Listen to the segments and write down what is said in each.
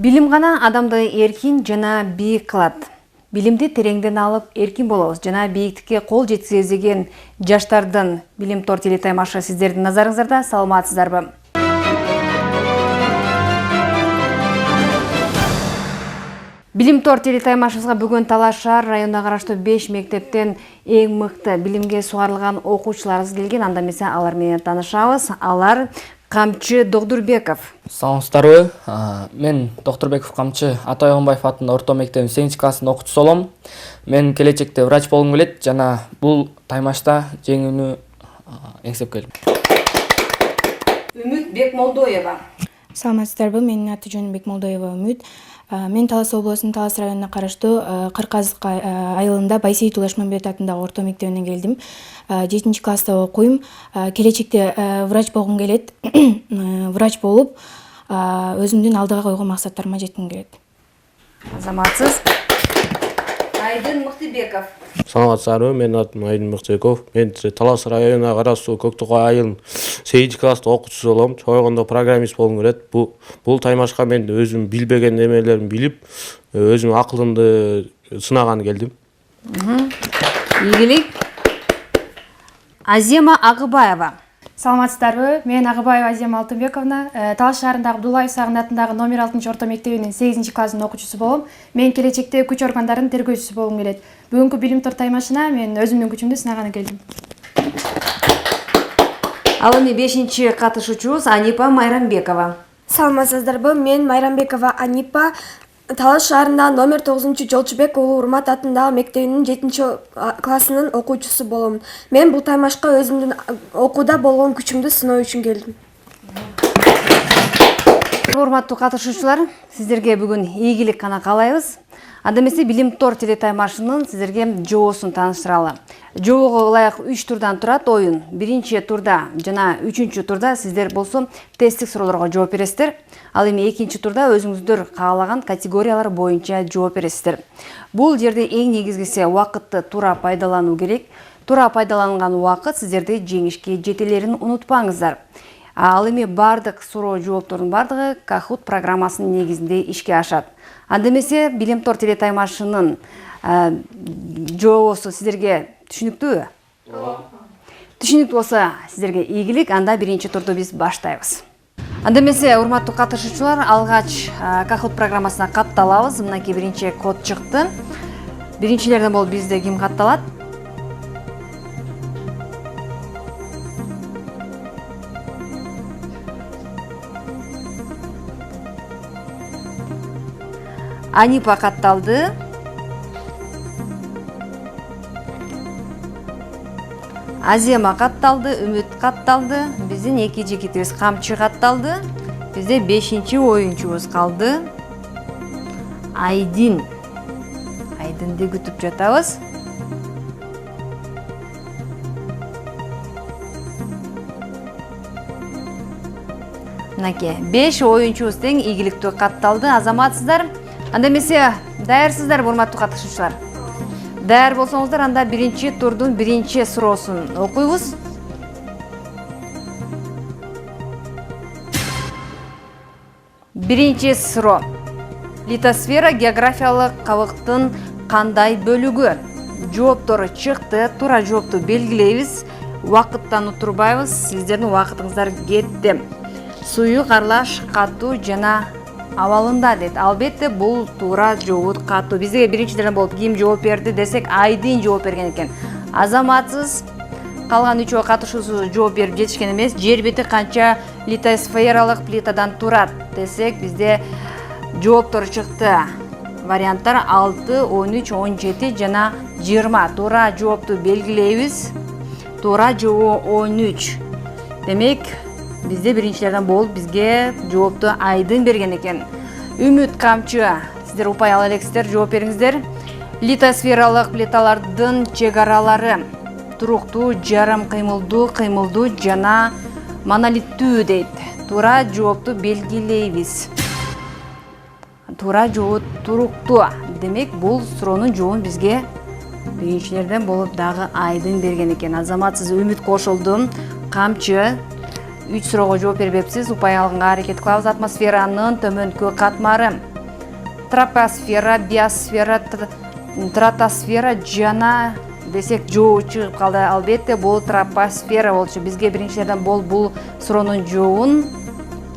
Билим гана адамды эркин жана бийик кылат. Билимди тереңден алып эркин болобуз жана бийиктикке кол жеткизе издеген жаштардын Билим Тор телетаймашы сиздердин назарыңыздарда. Саламатсыздарбы? Билим Тор телетаймашыбызга бүгүн Талаш шаар районуна караштуу 5 мектептен эң мыкты билимге сугарылган окуучуларыбыз келген. Анда эмесе алар менен таанышабыз. Алар Камчы Догдурбеков. Саламатсыздарбы? Мен Догдурбеков Камчы Ата Ойгонбаев атындагы орто мектебин 8 класстын окуучусу болом. Мен келечекте врач болгум келет жана бул таймашта жеңүүнү эңсеп келдим. Үмүт Бекмолдоева. Саламатсыздарбы? Менин аты жөнүм Бекмолдоева Үмүт. Мен Талас облусунун Талас районуна караштуу Кырказык айылында Байсейит Улашмамбет атындагы орто мектебинен келдим. 7 класста окуйм. Келечекте врач болгум келет. Врач болуп, өзүмдүн алдыга койгон максаттарыма жетким келет. Азаматсыз. Айдын Мыктыбеков. Саламатсыздарбы? Менин атым Айдын Мыктыбеков. Мен Талас районуна караштуу Көктөгай айылынын 8 класста окуучусу болом. Чойгондо программист болгум келет. Бул таймашка мен өзүм билбеген немелерин билип, өзүм акылымды сынаганы келдим. Ийгилик. Азема Агыбаева. Саламатсыздарбы? Мен Агыбаева Азема Алтынбековна, Талаш шаарындагы Абдуллаев сагынатындагы номер 6 орто мектебинин 8 класстын окуучусу болом. Мен келечекте күч органдарынын тергөөчүсү болгум келет. Бүгүнкү Билим Тор таймашына мен өзүмдүн күчүмдү сынаганы келдим. Ал эми 5-чи катышуучубуз Анипа Майрамбекова. Саламатсыздарбы? Мен Майрамбекова Анипа, Талаш шаарындагы номер 9 Жолчубек уулу Урмат атындагы мектебинин 7 классынын окуучусу болом. Мен бул таймашка өзүмдүн окууда болгон күчүмдү сыноо үчүн келдим. Урматтуу катышуучулар, сиздерге бүгүн ийгилик гана каалайбыз. Анда эмесе Билим Тор телетаймашынын сиздерге жоосун тааныштыралы. Жоого ылайык 3 турдан турат оюн. 1-чи турда жана 3-чү турда сиздер болсо тесттик суроолорго жооп бересиздер. Ал эми 2-чи турда өзүңүздөр каалаган категориялар боюнча жооп бересиздер. Бул жерде эң негизгиси убакытты туура пайдалануу керек. Туура пайдаланган убакыт сиздерди жеңишке жетелерин унутпаңыздар. Ал эми бардык суроо жооптордун бардыгы Kahoot программасынын негизинде ишке ашат. Анда эмесе Билим Тор телетаймашынын жообосу сиздерге түшүнүктүүбү? Түшүнүктүү болсо сиздерге ийгилик. Анда 1-чи турду биз баштайбыз. Анда эмесе урматтуу катышуучулар, алгач Kahoot программасына катталабыз. Мынакей 1-чи код чыкты. Биринчилерден болуп бизде ким катталат? Анипа катталды. Азема катталды, Үмүт катталды. Биздин 2 жигитибиз Камчы катталды. Бизде 5-чи оюнчубуз калды. Айдын. Айдынды күтүп жатабыз. Мынакей 5 оюнчубуз тең ийгиликтүү катталды. Азаматсыздар. Анда эмесе даярсыздар, урматтуу катышуучулар? Даяр болсоңуздар, анда 1-чи турдун 1-чи суроосун окуйбуз. Биринчи суроо. Литосфера географиялык кабыктын кандай бөлүгү? Жооптору чыкты. Туура жоопту белгилейбиз. Убакыттан утурбайбыз. Сиздердин убакытыңыздар кетти. Суюк, карлаш, катуу жана абалында дейт. Албетте бул туура жооп катуу. Бизге биринчиден болуп ким жооп берди десек, Айдын жооп берген экен. Азаматсыз калган 3 катышуучу жооп берип жетишкен эмес. Жер бети канча литосфералык плитадан турат десек, бизде жооптор чыкты. Варианттар 6, 13, 17 жана 20. Туура жоопту белгилейбиз. Туура жооп 13. Демек, бизде биринчилерден болуп бизге жоопту Айдын берген экен. Үмүт Камчы, сиздер упай ала элексиздер, жооп бериңиздер. Литосфералык плиталардын чек аралары туруктуу, жарым кыймылдуу жана монолиттүү дейт. Туура жоопту белгилейбиз. Туура жооп туруктуу. Демек, бул суроонун жообун бизге биринчилерден болуп дагы Айдын берген экен. Азаматсыз Үмүт кошулду. Камчы 3 суроого жооп бербепсиз. Упай алганга аракет кылабыз. Атмосферанын төмөнкү катмары тропосфера, биосфера, стратосфера жана десек жоо чыгып калды. Албетте бул тропосфера болчу. Бизге биринчилерден бул суроонун жообун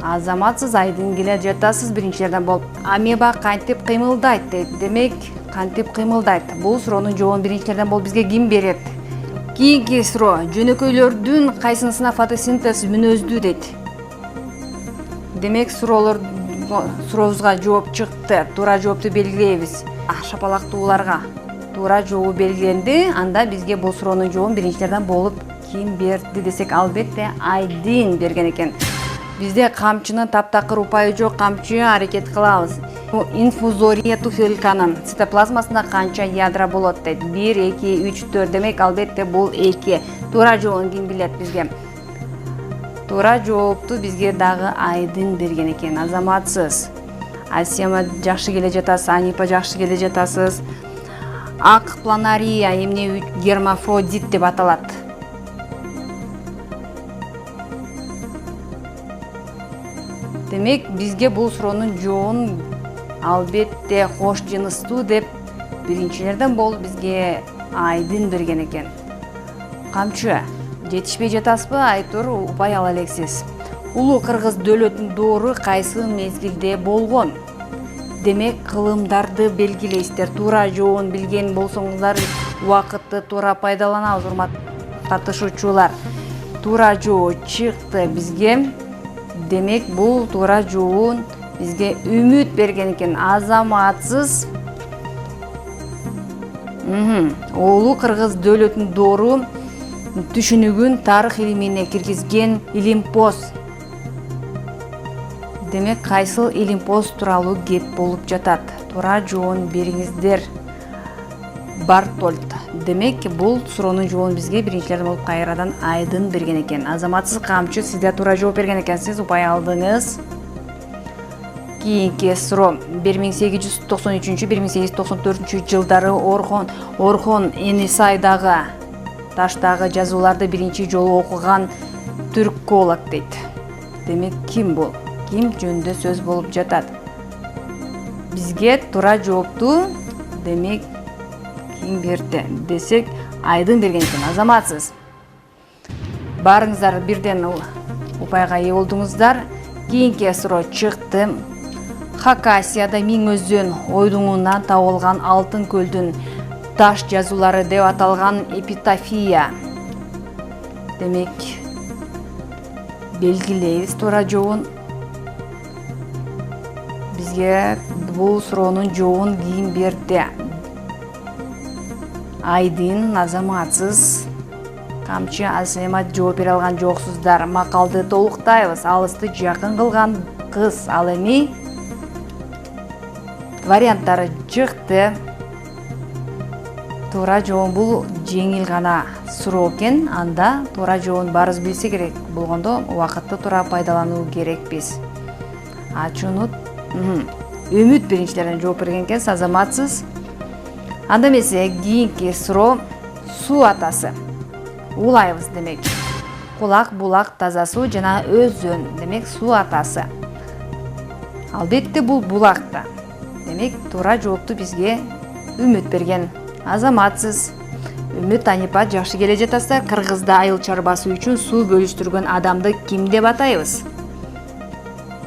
азаматсыз айдын келе жатасыз биринчилерден болуп. Амеба кантип кыймылдайт дейт. Демек, кантип кыймылдайт? Бул суроонун жообун биринчилерден болуп бизге ким берет? Кийинки суроо, жөнөкөйлөрдүн кайсынысына фотосинтез мүнөздүү дейт. Демек, сурообузга жооп чыкты. Туура жоопту белгилейбиз. Шапалактууларга туура жообу белгиленди. Анда бизге бул суроонун жообун биринчилерден болуп ким берди десек, албетте Айдын берген экен. Бизде камчынын таптакыр упайы жок, камчы аракет кылабыз. Инфузория туфельканын цитоплазмасында канча ядра болот дейт? 1, 2, 3, 4. Демек, албетте бул 2. Туура жообун ким билет бизге? Туура жоопту бизге дагы Айдын берген экен. Азаматсыз. Асема жакшы келе жатасыз, Анипа жакшы келе жатасыз. Ак планария эмне гермафродит деп аталат. Демек, бизге бул суроонун жообун албетте кош жыныстуу деп биринчилерден болуп бизге Айдын берген экен. Камчы, жетишпей жатасызбы? Айтор упай ала элексиз. Улуу кыргыз дөөлөтүнүн доору кайсы мезгилде болгон? Демек, кылымдарды белгилейсиздер. Туура жообун билген болсоңуздар, убакытты туура пайдаланабыз, урматтуу катышуучулар. Туура жоо чыкты бизге. Демек, бул туура жообун бизге үмүт берген экен. Азаматсыз. Улуу кыргыз дөөлөтүнүн доору түшүнүгүн тарых илимине киргизген Илимпоз. Демек, кайсыл Илимпоз тууралуу кеп болуп жатат? Туура жообун бериңиздер. Бартольд. Демек, бул суроонун жообун бизге биринчилерден болуп кайрадан Айдын берген экен. Азаматсыз камчы, сизде туура жооп берген экенсиз, упай алдыңыз. Кийинки суроо. 1893-1894 жылдары Орхон Энисайдагы таштагы жазууларды биринчи жолу окуган түрколог дейт. Демек, ким бул? Ким жөнүндө сөз болуп жатат? Бизге туура жоопту демек ким берди десек, Айдын берген экен. Азаматсыз. Барыңыздар бирден упайга ээ болдуңуздар. Кийинки суроо чыкты. Хакасияда Миң өзөн ойдуңунан табылган алтын көлдүн таш жазуулары деп аталган эпитафия. Демек, белгилейбиз туура жообун. Бизге бул суроонун жообун ким берди? Айдын. Азаматсыз. Камчы, Асема жооп бере алган жоксуздар. Макалды толуктайбыз. Алысты жакын кылган кыз. Ал эми варианттары чыкты. Туура жообун бул жеңил гана суроо экен. Анда туура жообун баарыбыз билсе керек болгондо убакытты туура пайдалануу керекпиз. Ачуунут үмүт биринчилерден жооп берген экенсиз. Азаматсыз. Анда эмесе, кийинки суроо суу атасы. Улайбыз демек. Кулак, булак, таза суу жана өзөн. Демек, суу атасы. Албетте бул булакта. Демек, туура жоопту бизге үмүт берген. Азаматсыз. Үмүт, Анипа жакшы келе жатасыздар. Кыргызда айыл чарбасы үчүн суу бөлүштүргөн адамды ким деп атайбыз?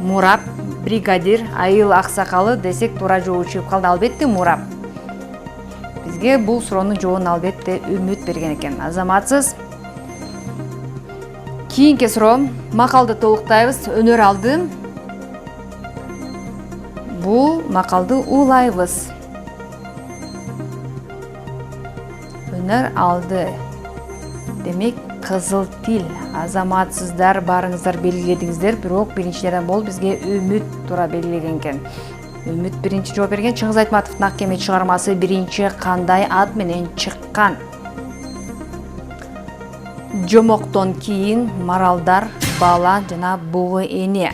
Мурап, бригадир, айыл аксакалы десек, туура жообу чыгып калды. Албетте Мурап. Бизге бул суроонун жообун албетте үмүт берген экен. Азаматсыз. Кийинки суроо. Макалды толуктайбыз. Өнөр алды. Бул макалды улайбыз. Өнөр алды. Демек, кызыл тил. Азаматсыздар, барыңыздар белгиледиңиздер, бирок биринчилерден болуп бизге үмүт туура белгилеген экен. Үмүт биринчи жооп берген. Чыңгыз Айтматовдун Ак кеме чыгармасы биринчи кандай ат менен чыккан? Жомоктон кийин маралдар, бала жана бугу эне.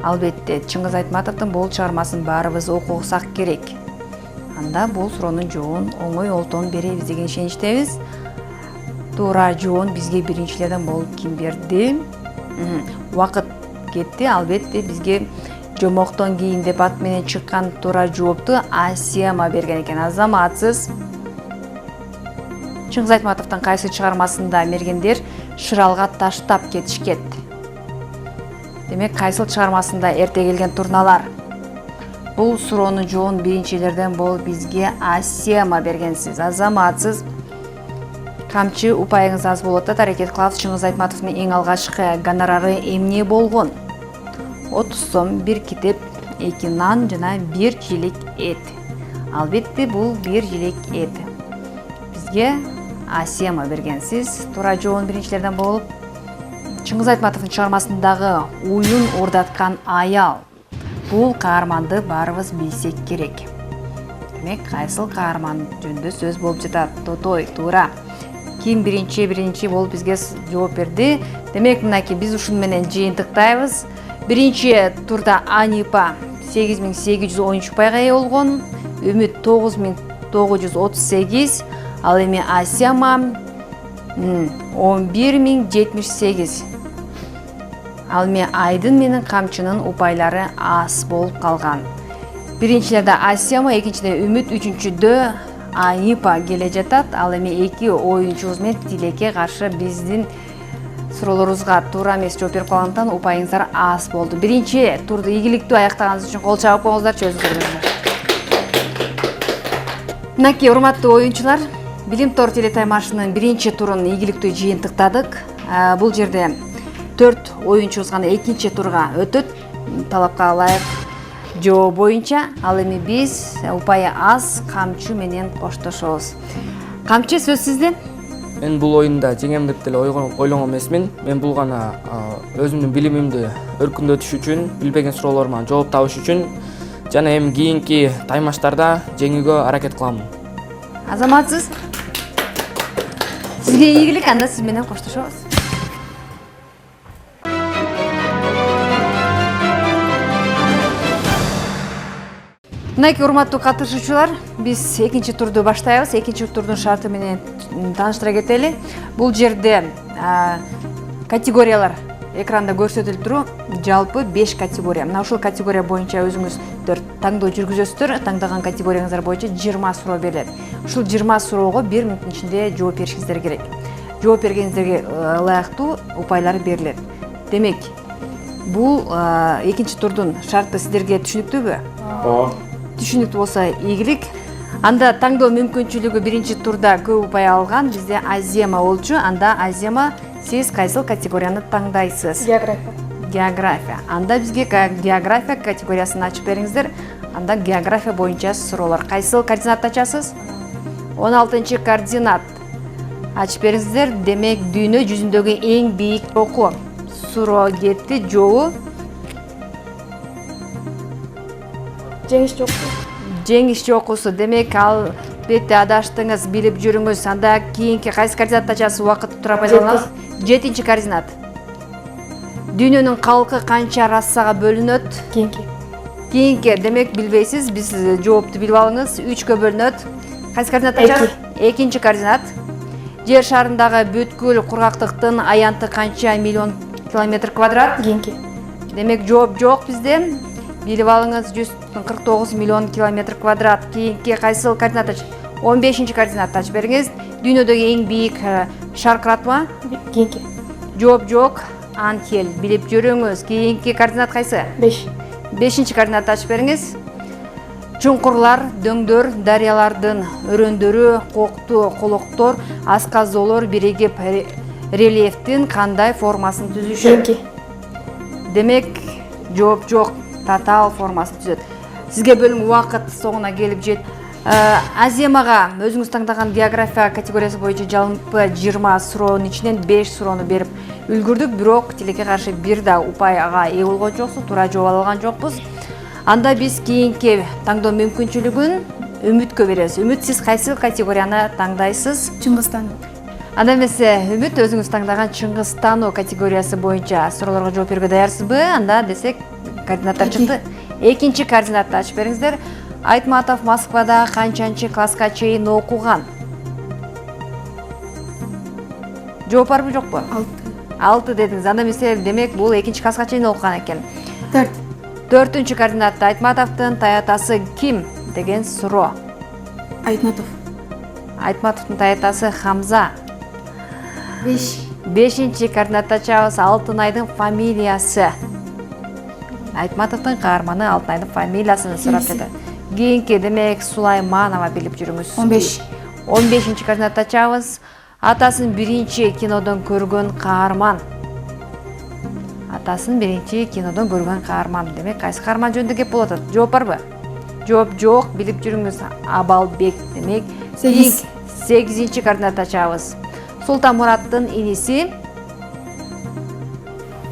Албетте, Чыңгыз Айтматовдун бул чыгармасын баарыбыз окусак керек. Анда бул суроонун жообун оңой олтон беребиз деген ишеничтебиз. Туура жообун бизге биринчилерден болуп ким берди? Убакыт кетти. Албетте, бизге жомоктон кийин деп ат менен чыккан туура жоопту Асияма берген экен. Азаматсыз. Чыңгыз Айтматовдун кайсы чыгармасында мергендер шыралга таштап кетишкет? Демек, кайсыл чыгармасында эрте келген турналар? Бул суроонун жообун биринчилерден болуп бизге Асияма бергенсиз. Азаматсыз. Камчы упайыңыз аз болот да аракет кылабыз. Чыңгыз Айтматовдун эң алгачкы гонорары эмне болгон? 30 сом, 1 китеп, 2 нан жана 1 жилек эт. Албетте бул 1 жилек эт. Бизге Асияма бергенсиз. Туура жообун биринчилерден болуп Чыңгыз Айтматовдун чыгармасындагы уюн ордаткан аял. Бул каарманды баарыбыз билсек керек. Демек, кайсыл каарман жөнүндө сөз болуп жатат? Тотой, туура. Ким биринчи болуп бизге жооп берди? Демек, мынакей биз ушун менен жыйынтыктайбыз. Биринчи турда Анипа 8813 упайга ээ болгон, Үмүт 9938, ал эми Асияма 11078. Ал эми Айдын менен Камчынын упайлары аз болуп калган. Биринчилерде Асияма, экинчиде Үмүт, үчүнчүдө Анипа келе жатат. Ал эми эки оюнчубуз менен тилекке каршы биздин суроолорубузга туура эмес жооп берип калгандыктан упайыңыздар аз болду. Биринчи турду ийгиликтүү аяктаганыңыз үчүн кол чабып коюңуздарчы өзүңүздөр. Мынакей урматтуу оюнчулар, Билим Тор телетаймашынын биринчи турун ийгиликтүү жыйынтыктадык. Бул жерде 4 оюнчубуз гана экинчи турга өтөт. Талапка ылайык жооп боюнча. Ал эми биз упайы аз Камчы менен коштошобуз. Камчы, сөз сизде. Мен бул оюнда жеңем деп деле ойлогон эмесмин. Мен бул гана өзүмдүн билимимди өркүндөтүш үчүн, билбеген суроолорума жооп табыш үчүн жана эми кийинки таймаштарда жеңүүгө аракет кылам. Азаматсыз. Сизге ийгилик, анда сиз менен коштошобуз. Мынакей урматтуу катышуучулар, биз экинчи турду баштайбыз. Экинчи турдун шарты менен тааныштыра кетели. Бул жерде категориялар экранда көрсөтүлүп туруу. Жалпы 5 категория. Мына ушул категория боюнча өзүңүздөр таңдоо жүргүзөсүздөр. Таңдаган категорияңыздар боюнча 20 суроо берилет. Ушул 20 суроого 1 мүнөттүн ичинде жооп беришиңиздер керек. Жооп бергениңиздерге ылайыктуу упайлар берилет. Демек, бул экинчи турдун шарты сиздерге түшүнүктүүбү? Түшүнүктүү болсо ийгилик. Анда таңдоо мүмкүнчүлүгү биринчи турда көп упай алган бизде Асияма болчу. Анда Асияма, сиз кайсыл категорияны таңдайсыз? География. Анда бизге география категориясын ачып бериңиздер. Анда география боюнча суроолор. Кайсыл координат ачасыз? 16-чы координат. Ачып бериңиздер. Демек, дүйнө жүзүндөгү эң бийик чоку. Суроо кетти. Жообу Жеңиш чокусу. Демек, ал бетте адаштыңыз, билип жүрүңүз. Анда кийинки кайсы координат ачасыз? Убакытты тура пайдаланыңыз. 7-чи координат. Дүйнөнүн калкы канча расага бөлүнөт? Кийинки. Демек, билбейсиз, биз жоопту билип алыңыз. 3кө бөлүнөт. Кайсы координат ачасыз? 2-чи координат. Жер шарындагы бүткүл кургактыктын аянты канча миллион километр квадрат? Демек, жооп жок бизде. Билип алыңыз, 149 миллион километр квадрат. Кийинки кайсыл координат ачасыз? 15-чи координат ачып бериңиз. Дүйнөдөгү эң бийик шар кыратма? Жооп жок. Анкел. Билип жүрүңүз. Кийинки координат кайсы? 5-чи координат ачып бериңиз. Чуңкурлар, дөңдөр, дарыялардын өрөндөрү, коктуу колоктор, асказоолор биригип рельефтин кандай формасын түзүшөт? Демек, жооп жок. Татал формасын түзөт. Сизге бөлүнгөн убакыт соңуна келип жет. Асиямага өзүңүз таңдаган география категориясы боюнча жалпы 20 суроонун ичинен 5 суроону берип үлгүрдүк, бирок тилекке каршы бир да упайга ээ болгон жоксуз, туура жооп алган жокпуз. Анда биз кийинки таңдоо мүмкүнчүлүгүн Үмүткө беребиз. Үмүт, сиз кайсы категорияны таңдайсыз? Чыңгызтан. Анда эмесе, Үмүт, өзүңүз таңдаган Чыңгызтан категориясы боюнча суроолорго жооп берүүгө даярсызбы? Анда десек, координаттар чыкты. Экинчи координатты ачып бериңиздер. Айтматов Москвада канчанчы класска чейин окуган? Жооп барбы, жокпу? 6. 6 дедиңиз. Анда эмесе, демек бул экинчи класска чейин окуган экен. 4. 4-чү координатта Айтматовдун таятасы ким деген суроо. Айтматов. Айтматовдун таятасы Хамза. 5. 5-чи координатта чабыз Алтынайдын фамилиясы. Айтматовдун каарманы Алтынайдын фамилиясын сурап жатат. Кийинки демек Сулайманова билип жүрүңүз. 15. 15-чи координатта чабыз атасын биринчи кинодон көргөн каарман. Атасын биринчи кинодон көргөн каарман. Демек кайсы каарман жөнүндө кеп болот? Жооп барбы? Жооп жок, билип жүрүңүз. Абалбек. Демек 8. 8-чи координатта чабыз Султанмураттын иниси.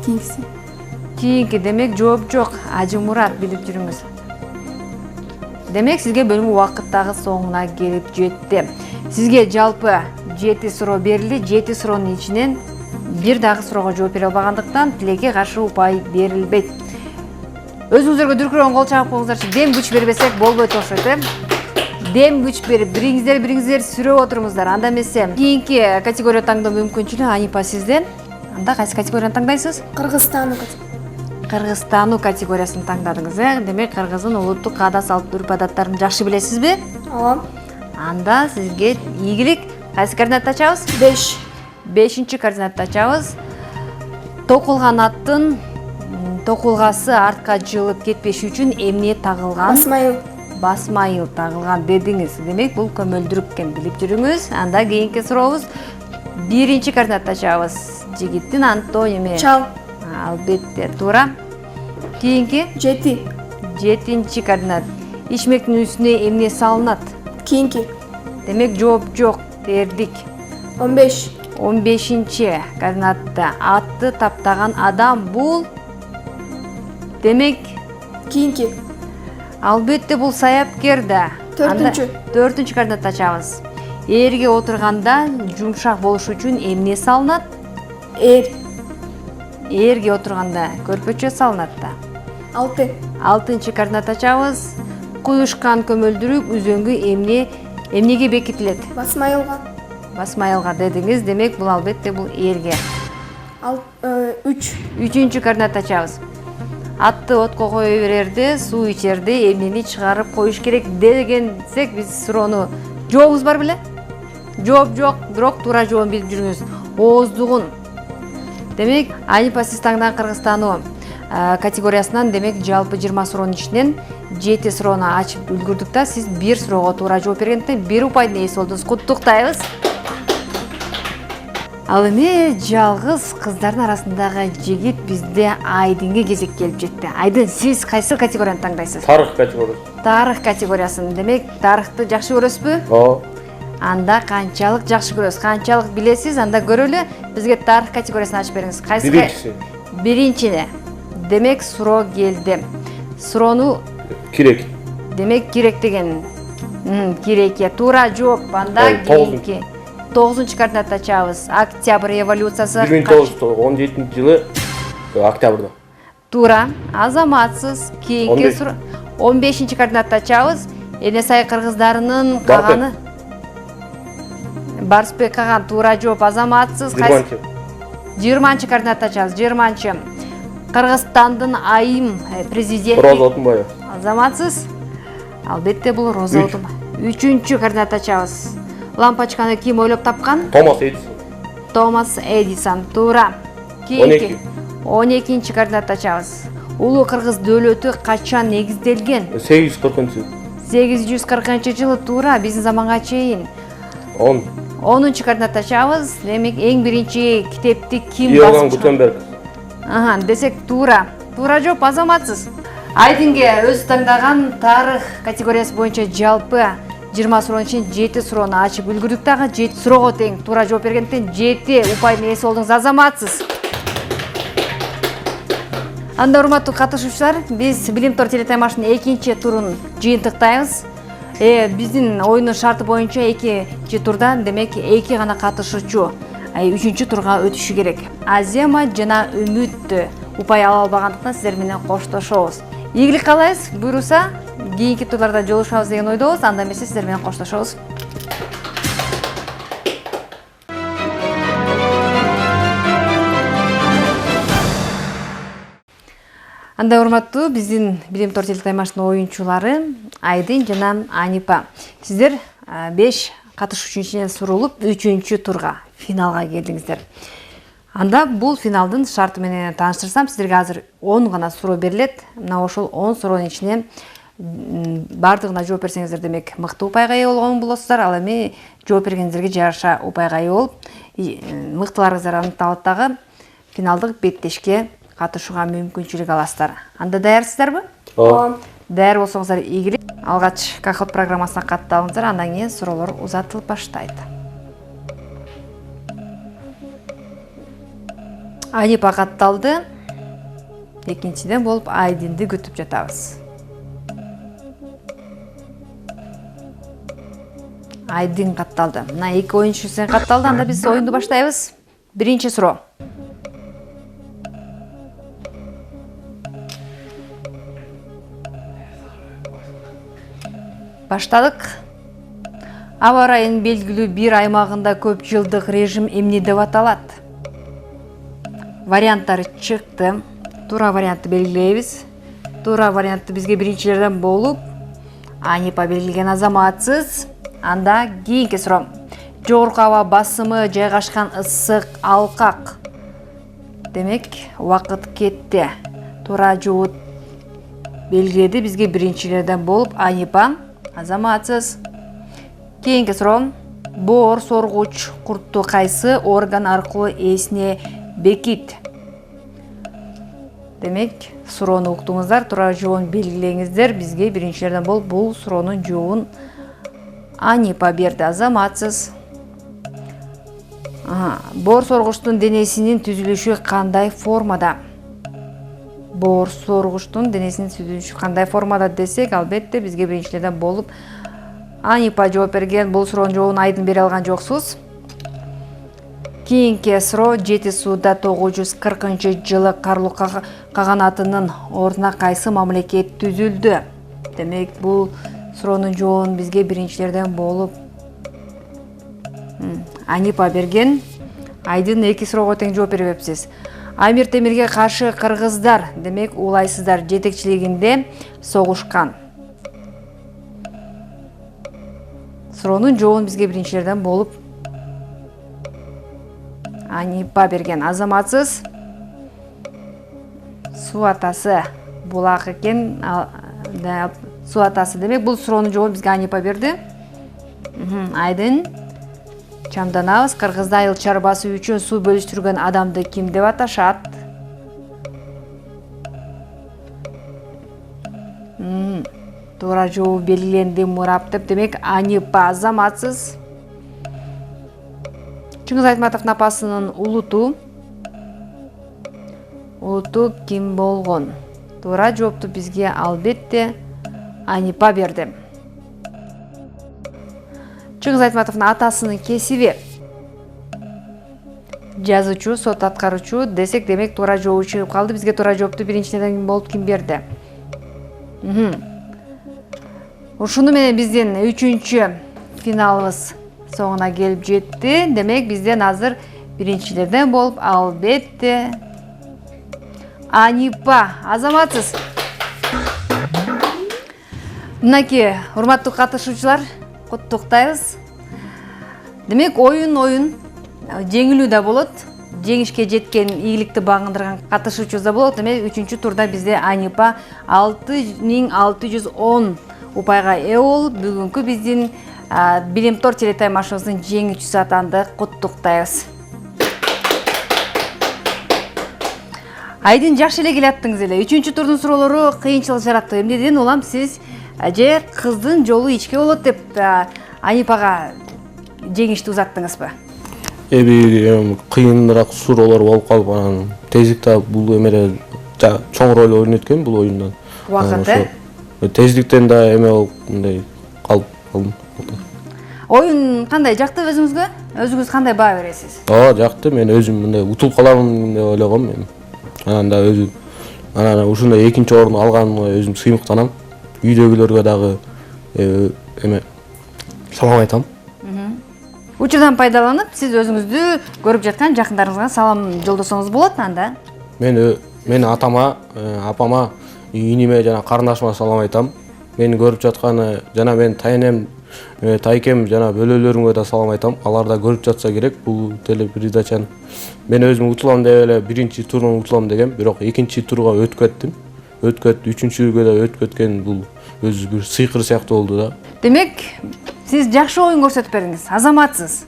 Кийинкиси. Кийинки демек жооп жок. Ажымурат билип жүрүңүз. Демек сизге бөлүм убакыттагы соңуна келип жетти. Сизге жалпы 7 суроо берилди. 7 суроонун ичинен бир дагы суроого жооп бере албагандыктан тилекке каршы упай берилбейт. Өзүңүздөргө дүркүрөгөн кол чабып коюңуздарчы. Дем күч бербесек болбойт окшойт. Дем күч берип, бириңиздер сүрөп отуруңуздар. Анда эмесе кийинки категория таңдоо мүмкүнчүлүгү Анипа сизден. Анда кайсы категорияны таңдайсыз? Кыргызстануу категориясын таңдадыңыз, Демек кыргыздын улуттук каада салт үрп адаттарын жакшы билесизби? Ооба. Анда сизге ийгилик. Кайсы координатта ачабыз? 5. 5-чи координатта ачабыз. Токулган аттын токулгасы артка жылып кетпеш үчүн эмне тагылган? Басмайыл тагылган дедиңиз. Демек бул көмөлдүрүк экен, билип жүрүңүз. Анда кийинки сурообуз 1-чи координатта ачабыз. Жигиттин антоними. Чал. Албетте туура. Кийинки 7. 7-чи координат. Ичмектин үстүнө эмне салынат? Кийинки Демек жооп жок, тердик. 15. 15-чи координатта атты таптаган адам бул. Демек Кийинки албетте бул саяпкер да. 4-чү. 4-чү координатта ачабыз. Эрге отурганда жумшак болуш үчүн эмне салынат? Эрге отурганда көрпөчө салынат да. 6. 6-чы координатта ачабыз. Куюшкан көмөлдүрүк үзөңгү эмнеге бекитилет? Басмайылга дедиңиз. Демек бул албетте бул эрге. 3. 3-чү координатта ачабыз. Атты отко кое берерде, суу ичерде эмнени чыгарып коюш керек дегенсек биз суроону жообуз бар беле? Жооп жок, бирок туура жообун билип жүрүңүз. Ооздугун. Демек Анипа сиз таңдаган Кыргызстануу категориясынан демек жалпы 20 суроонун ичинен 7 суроону ачып үлгүрдүк да, сиз 1 суроого туура жооп бергендиктен 1 упайдын ээси болдуңуз. Куттуктайбыз. Ал эми жалгыз кыздардын арасындагы жигит бизде Айдынга кезек келип жетти. Айдын, сиз кайсы категорияны таңдайсыз? Тарых категориясы. Тарых категориясын. Демек тарыхты жакшы көрөсүзбү? Ооба. Анда канчалык жакшы көрөсүз, канчалык билесиз, анда көрөлү. Бизге тарых категориясын ачып бериңиз. Кайсы? Биринчине. Демек суроо келди. Суроону Кирек. Демек кирек деген. Кирекке туура жооп. Анда кийинки 9-чу координатта ачабыз. Октябрь революциясы 1917-жылы октябрда. Туура. Азаматсыз. Кийинки суроо 15-чи координатта ачабыз. Энесай кыргыздарынын каганы. Барсбек каган туура жооп. Азаматсыз. 20-чы координатта ачабыз. 20-чы. Кыргызстандын айым президенти Роза Отунбаева. Азаматсыз. Албетте бул Роза Отунбаева. 3-чү координатта ачабыз. Лампочканы ким ойлоп тапкан? Томас Эдисон. Туура. Кийинки 12-чи координатта ачабыз. Улуу кыргыз дөөлөтү качан негизделген? 840-жылы. Туура, биздин заманга чейин. 10-чу координатта ачабыз. Демек эң биринчи китепти ким Иоганн Гутенберг. Десек туура. Туура жооп. Азаматсыз. Айдынге өзү таңдаган тарых категориясы боюнча жалпы 20 суроонун ичинен 7 суроону ачып үлгүрдүк дагы. 7 суроого тең туура жооп бергендиктен 7 упайдын ээси болдуңуз. Азаматсыз. Анда урматтуу катышуучулар, биз Билим Тор телетаймашынын 2-чи турун жыйынтыктайбыз. Биздин оюндун шарты боюнча 2-чи турда демек 2 гана катышуучу 3-чү турга өтүшү керек. Азема жана Үмүт упай ала албагандыктан сиздер менен коштошобуз. Ийгилик каалайбыз. Буйруса кийинки турларда жолугушабыз деген ойдобуз. Анда эмесе сиздер менен коштошобуз. Андай урматтуу биздин Билим Тор телетаймашынын оюнчулары Айдын жана Анипа. Сиздер 5 катышуучу ичинен сурулуп 3-турга финалга келдиңиздер. Анда бул финалдын шарты менен тааныштырсам, сиздерге азыр 10 гана суроо берилет. Мына ошол 10 суроонун ичинен бардыгына жооп берсеңиздер, демек мыкты упайга ээ болгон болосуздар. Ал эми жооп бергениңиздерге жараша упайга ээ болуп, мыктыларыңыздар аныкталат дагы финалдык беттешке катышууга мүмкүнчүлүк аласыздар. Анда даярсыздарбы? Ооба. Даяр болсоңуздар ийгилик. Алгач Кахот программасына катталыңыздар, андан кийин суроолор узатылып баштайт. Анипа катталды. Экинчиден болуп Айдынды күтүп жатабыз. Айдын катталды. Мына эки оюнчу сен катталды, анда биз оюнду баштайбыз. Биринчи суроо. Баштадык. Аба ырайынын белгилүү бир аймагында көп жылдык режим эмне деп аталат? Варианттары чыкты. Туура вариантты белгилейбиз. Туура вариантты бизге биринчилерден болуп Анипа белгилеген азаматсыз. Анда кийинки суроо. Жогорку аба басымы жайгашкан ысык алкак. Демек, убакыт кетти. Туура жооп белгиледи бизге биринчилерден болуп Анипа азаматсыз. Кийинки суроо. Боор соргуч куртту кайсы орган аркылуу эсине бекит? Демек, суроону уктуңуздар, туура жообун белгилеңиздер. Бизге биринчилерден болуп бул суроонун жообун Анипа берди, азаматсыз. Боор соргучтун денесинин түзүлүшү кандай формада? Боор соргучтун денесинин түзүлүшү кандай формада десек, албетте бизге биринчилерден болуп Анипа жооп берген. Бул суроонун жообун Айдын бере алган жоксуз. Кийинки суроо. Жети сууда 940-жылы Карлу каганатынын ордуна кайсы мамлекет түзүлдү? Демек, бул суроонун жообун бизге биринчилерден болуп Анипа берген. Айдын эки суроого тең жооп бербепсиз. Амир Темирге каршы кыргыздар, демек улайсыздар жетекчилигинде согушкан. Суроонун жообун бизге биринчилерден болуп Анипа берген, азаматсыз. Суу атасы булак экен. Суу атасы, демек бул суроонун жообун бизге Анипа берди. Айдын чамданабыз. Кыргызда айыл чарбасы үчүн суу бөлүштүргөн адамды ким деп аташат? Туура жооп белгиленди, Мурап деп. Демек, Анипа азаматсыз. Чыңгыз Айтматовдун апасынын улуту ким болгон? Туура жоопту бизге албетте Анипа берди. Чыңгыз Айтматовдун атасынын кесиби жазуучу, сот аткаруучу десек, демек туура жооп чыгып калды. Бизге туура жоопту биринчиден болуп ким берди? Ушуну менен биздин 3-чү финалыбыз соңуна келип жетти. Демек, бизден азыр биринчилерден болуп албетте Анипа азаматсыз. Мынакей, урматтуу катышуучулар, куттуктайбыз. Демек, оюн жеңилүү да болот. Жеңишке жеткен, ийгиликти багындырган катышуучубуз да болот. Демек, 3-турда бизде Анипа 6610 упайга ээ болуп, бүгүнкү биздин Билим Тор телетаймашыбыздын жеңүүчүсү атанды. Куттуктайбыз. Айдын жакшы эле келаттыңыз эле. 3-турдун суроолору кыйынчылык жаратты. Эмнеден улам сиз же кыздын жолу ичке болот деп Анипага жеңишти узаттыңызбы? Эми кыйыныраак суроолор болуп калып, анан тездикте бул эмеде чоң роль ойноткен бул оюндан. Убакыт, Тездиктен да эме болуп мындай калдым. Оюн кандай жакты өзүңүзгө? Өзүңүз кандай баа бересиз? Жакты. Мен өзүм мындай утулуп каламын деп ойлогом мен. Анан да өзүм ушундай экинчи орун алганымга өзүм сыймыктанам. Үйдөгүлөргө дагы эме салам айтам. Учурдан пайдаланып, сиз өзүңүздү көрүп жаткан жакындарыңызга салам жолдосоңуз болот анда. Мен Мен атама, апама, иниме жана карындашыма салам айтам. Мени көрүп жатканы жана мен тайнем, тайкем жана бөлөлөрүмгө да салам айтам. Алар да көрүп жатса керек бул телепередачаны. Мен өзүм утулам деп эле биринчи турдан утулам дегем, бирок экинчи турга өтүп кеттим. Үчүнчүгө да өтүп кеткен бул өзү бир сыйкыр сыяктуу болду да. Демек, сиз жакшы оюн көрсөтүп бердиңиз, азаматсыз.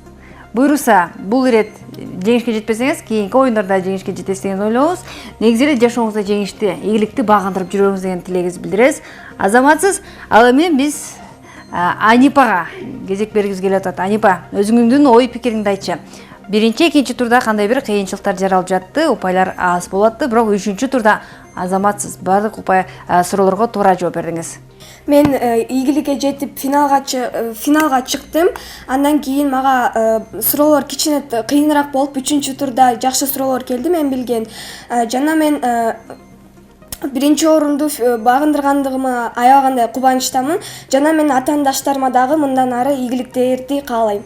Буйруса, бул ирет жеңишке жетпесеңиз, кийинки оюндарда жеңишке жетесиз деген ойлобуз. Негизи эле жашооңузда жеңишти, ийгиликти багындырып жүрөңүз деген тилегибизди билдиребиз. Азаматсыз, ал эми биз Анипага кезек бергибиз келип атат. Анипа, өзүңүздүн ой пикириңди айтчы. Биринчи, экинчи турда кандай бир кыйынчылыктар жаралып жатты, упайлар аз болуп атты, бирок үчүнчү турда азаматсыз баардык суроолорго туура жооп бердиңиз. Мен ийгиликке жетип финалга чыктым. Андан кийин мага суроолор кичине кыйыныраак болуп, үчүнчү турда жакшы суроолор келди мен билген. Жана мен биринчи орунду багындыргандыгыма аябагандай кубанычтамын. Жана мен атаандаштарыма дагы мындан ары ийгиликтерди каалайм.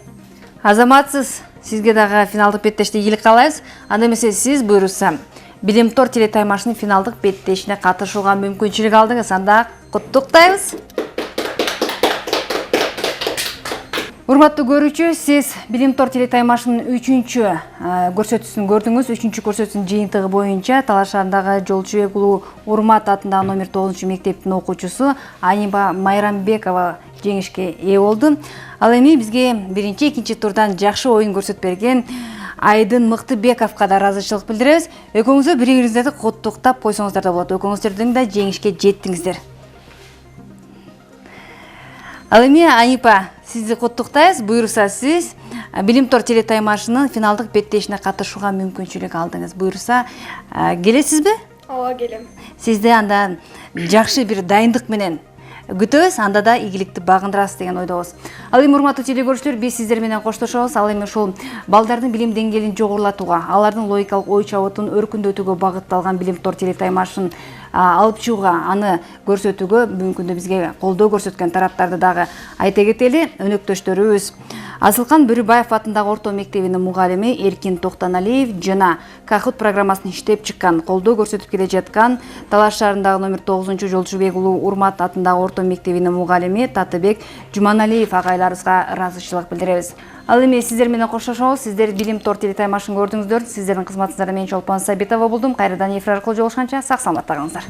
Азаматсыз, сизге дагы финалдык беттеште ийгилик каалайбыз. Анда эмесе сиз буйруса Билимтор телетаймашынын финалдык беттешине катышууга мүмкүнчүлүк алдыңыз. Анда куттуктайбыз. Урматтуу көрүүчү, сиз Билимтор телетаймашынын 3-чү көрсөтүүсүн көрдүңүз. 3-чү көрсөтүүнүн жыйынтыгы боюнча Талаш шаарындагы Жолчубек уулу Урмат атындагы номер 9 мектептин окуучусу Аниба Майрамбекова жеңишке ээ болду. Ал эми бизге биринчи, экинчи турдан жакшы оюн көрсөтүп берген Айдын Мыктыбековго да ыраазычылык билдиребиз. Экөөңүзгө бири-бириңиздерди куттуктап койсоңуздар да болот. Экөөңүздөрдүн да жеңишке жеттиңиздер. Ал эми Анипа, сизди куттуктайбыз. Буйруса сиз Билимтор телетаймашынын финалдык беттешине катышууга мүмкүнчүлүк алдыңыз. Буйруса келесизби? Ооба, келем. Сизди анда жакшы бир дайындык менен күтөбүз, анда да ийгиликти багындырасыз деген ойдобуз. Ал эми урматтуу теле көрүүчүлөр, биз сиздер менен коштошобуз. Ал эми ушул балдардын билим деңгээлин жогорулатууга, алардын логикалык ой чабытын өркүндөтүүгө багытталган Билимтор телетаймашын алып чыгууга, аны көрсөтүүгө мүмкүндө бизге колдоо көрсөткөн тараптарды дагы айта кетели. Өнөктөштөрүбүз Асылкан Бөрүбаев атындагы орто мектебинин мугалими Эркин Токтоналиев жана Кахут программасын иштеп чыккан, колдоо көрсөтүп келе жаткан Талаш шаарындагы номер 9 Жолчубек уулу Урмат атындагы орто мектебинин мугалими Татыбек Жуманалиев агайларыбызга ыраазычылык билдиребиз. Ал эми сиздер менен коштошобуз. Сиздер Билимтор телетаймашын көрдүңүздөр. Сиздердин кызматыңыздарда мен Чолпон Сабитова болдум. Кайрадан эфир аркылуу жолугушканча сак саламатта калыңыздар.